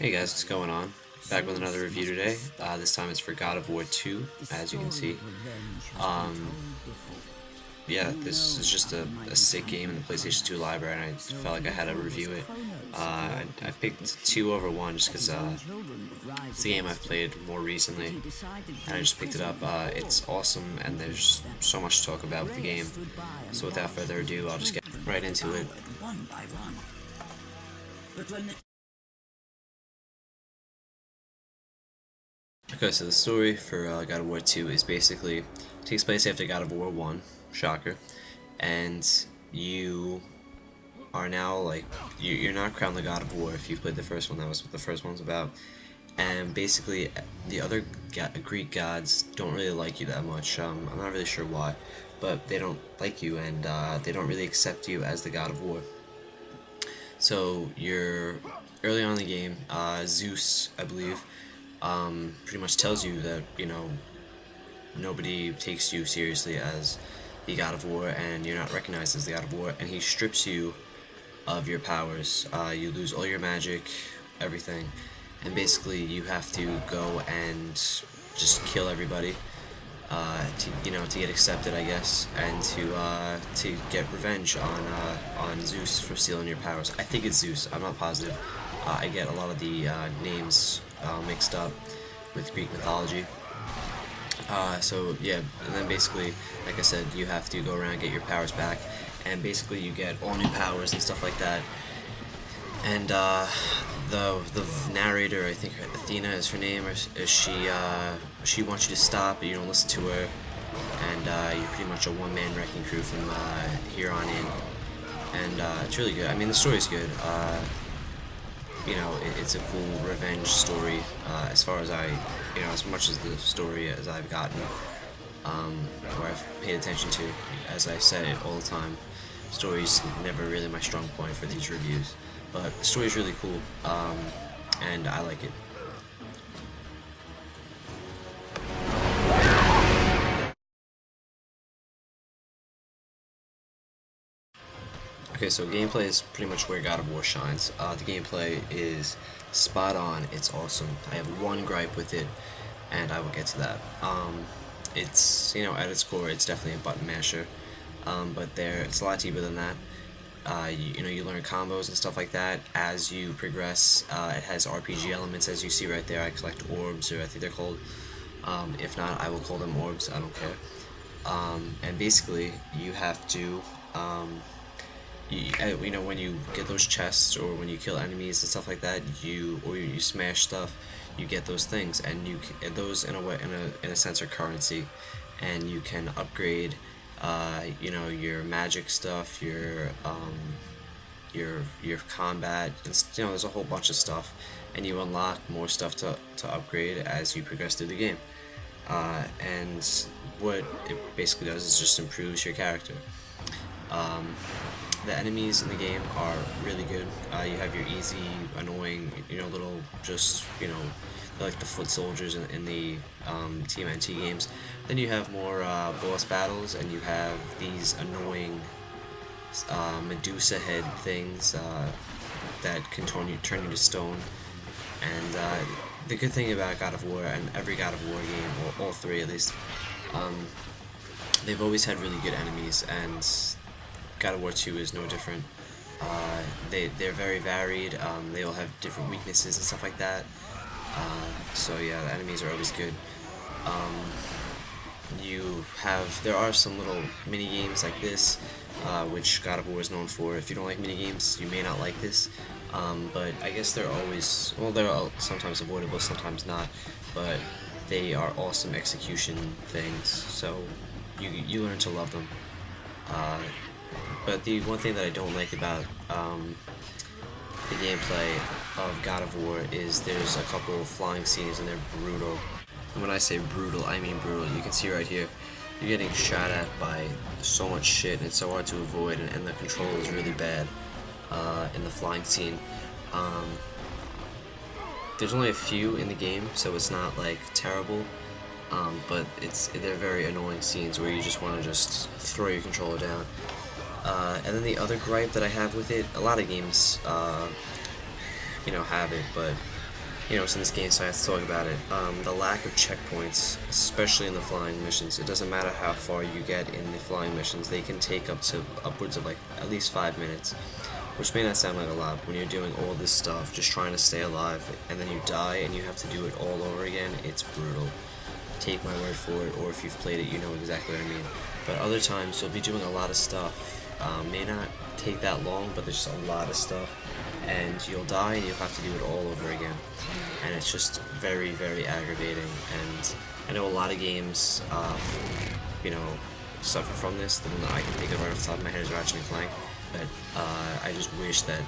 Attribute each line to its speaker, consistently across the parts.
Speaker 1: Hey guys, what's going on? Back with another review today. This time it's for God of War 2, as you can see. Um, yeah, this is just a sick game in the PlayStation 2 library, and I felt like I had to review it. I picked 2 over 1 just because it's a game I've played more recently, and I just picked it up. It's awesome, and there's so much to talk about with the game. So without further ado, I'll just get right into it. Okay, so the story for God of War 2 is basically takes place after God of War 1, shocker, and you are now like you're not crowned the God of War if you've played the first one. That was what the first one's about. And basically, the other Greek gods don't really like you that much. I'm not really sure why, but they don't like you, and they don't really accept you as the God of War. So you're early on in the game. Zeus, I believe, pretty much tells you that nobody takes you seriously as the God of War, and you're not recognized as the God of War, and he strips you of your powers. You lose all your magic, everything, and basically you have to go and just kill everybody to get accepted, I guess, and to get revenge on Zeus for stealing your powers. I think it's Zeus. I'm not positive. I get a lot of the names mixed up with Greek mythology. So yeah, and then basically, like I said, you have to go around and get your powers back, and basically you get all new powers and stuff like that. And the narrator, I think Athena is her name, or is she wants you to stop, but you don't listen to her, and you're pretty much a one-man wrecking crew from here on in. And it's really good. I mean, the story's good. It's a cool revenge story. As far as as much as the story as I've gotten, or I've paid attention to, as I said it all the time. Story's never really my strong point for these reviews, but the story's really cool, and I like it. Okay, so gameplay is pretty much where God of War shines. The gameplay is spot on. It's awesome. I have one gripe with it, and I will get to that. It's at its core, it's definitely a button masher, but it's a lot deeper than that. You learn combos and stuff like that as you progress. It has RPG elements, as you see right there. I collect orbs, or I think they're called. If not, I will call them orbs. I don't care. And basically, you have to when you get those chests, or when you kill enemies and stuff like that, you smash stuff, you get those things, and those in a way, in a sense, are currency, and you can upgrade your magic stuff, your combat, and there's a whole bunch of stuff, and you unlock more stuff to upgrade as you progress through the game. And what it basically does is just improves your character. The enemies in the game are really good. You have your easy, annoying, little, just, they're like the foot soldiers in the TMNT games. Then you have more boss battles, and you have these annoying Medusa head things that can turn you to stone. And the good thing about God of War, and every God of War game, or all three at least, they've always had really good enemies, and God of War 2 is no different. They're very varied. They all have different weaknesses and stuff like that. So yeah, the enemies are always good. There are some little mini games like this, which God of War is known for. If you don't like mini games, you may not like this. But I guess they're sometimes avoidable, sometimes not. But they are awesome execution things. So you learn to love them. But the one thing that I don't like about the gameplay of God of War is there's a couple of flying scenes, and they're brutal. And when I say brutal, I mean brutal. You can see right here, you're getting shot at by so much shit, and it's so hard to avoid, and the control is really bad in the flying scene. There's only a few in the game, so it's not like terrible. But they're very annoying scenes where you just want to just throw your controller down. And then the other gripe that I have with it, a lot of games have it, but it's in this game, so I have to talk about it. The lack of checkpoints, especially in the flying missions. It doesn't matter how far you get in the flying missions; they can take upwards of like at least 5 minutes, which may not sound like a lot. When you're doing all this stuff, just trying to stay alive, and then you die and you have to do it all over again, it's brutal. Take my word for it, or if you've played it, you know exactly what I mean. But other times, you'll be doing a lot of stuff. May not take that long, but there's just a lot of stuff, and you'll die and you'll have to do it all over again. And it's just very, very aggravating. And I know a lot of games, suffer from this. The one that I can think of right off the top of my head is Ratchet and Clank. But I just wish that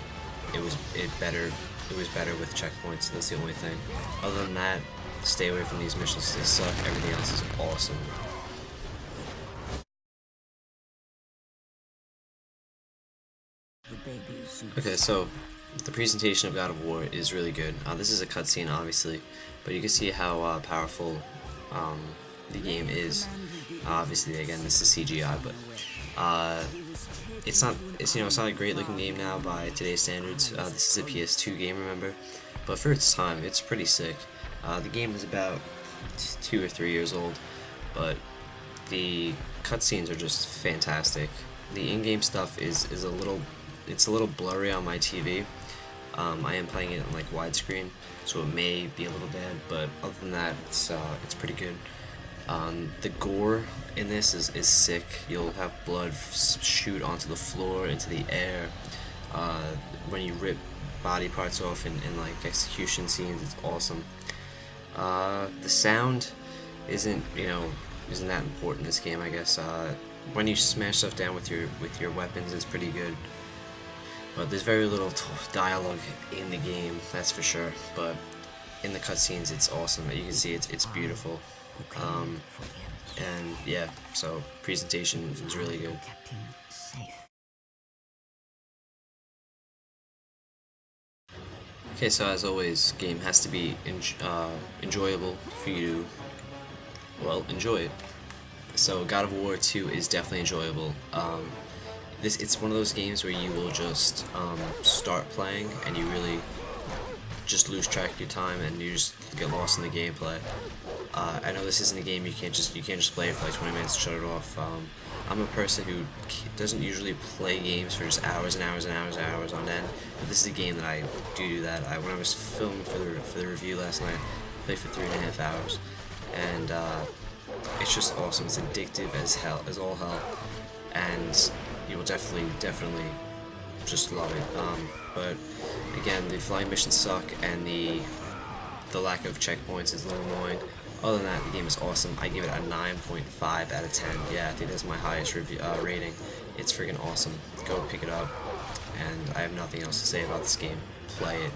Speaker 1: it was better with checkpoints. That's the only thing. Other than that, stay away from these missions. They suck. Everything else is awesome. Okay, so the presentation of God of War is really good. This is a cutscene, obviously, but you can see how powerful the game is. Obviously, again, this is CGI, but it's not a great looking game now by today's standards. This is a PS2 game, remember, but for its time, it's pretty sick. The game is about 2 or 3 years old, but the cutscenes are just fantastic. The in-game stuff is a little blurry on my TV. I am playing it in like widescreen, so it may be a little bad, but other than that, it's pretty good. The gore in this is sick. You'll have blood shoot onto the floor, into the air. When you rip body parts off in like execution scenes, it's awesome. The sound isn't that important in this game, I guess. When you smash stuff down with your weapons, it's pretty good. But there's very little dialogue in the game, that's for sure. But in the cutscenes, it's awesome. You can see it's beautiful. And yeah, so presentation is really good. Okay, so as always, game has to be enjoyable for you to, enjoy it. So God of War 2 is definitely enjoyable. It's one of those games where you will just start playing and you really just lose track of your time and you just get lost in the gameplay. I know this isn't a game you can't just play it for like 20 minutes and shut it off. I'm a person who doesn't usually play games for just hours and hours and hours and hours on end, but this is a game that I do that. When I was filming for the review last night, I played for 3.5 hours, and it's just awesome. It's addictive as all hell, and you will definitely just love it. But again, the flying missions suck, and the lack of checkpoints is a little annoying. Other than that, the game is awesome. I give it a 9.5 out of 10. Yeah, I think that's my highest rating. It's freaking awesome. Go pick it up, and I have nothing else to say about this game. Play it.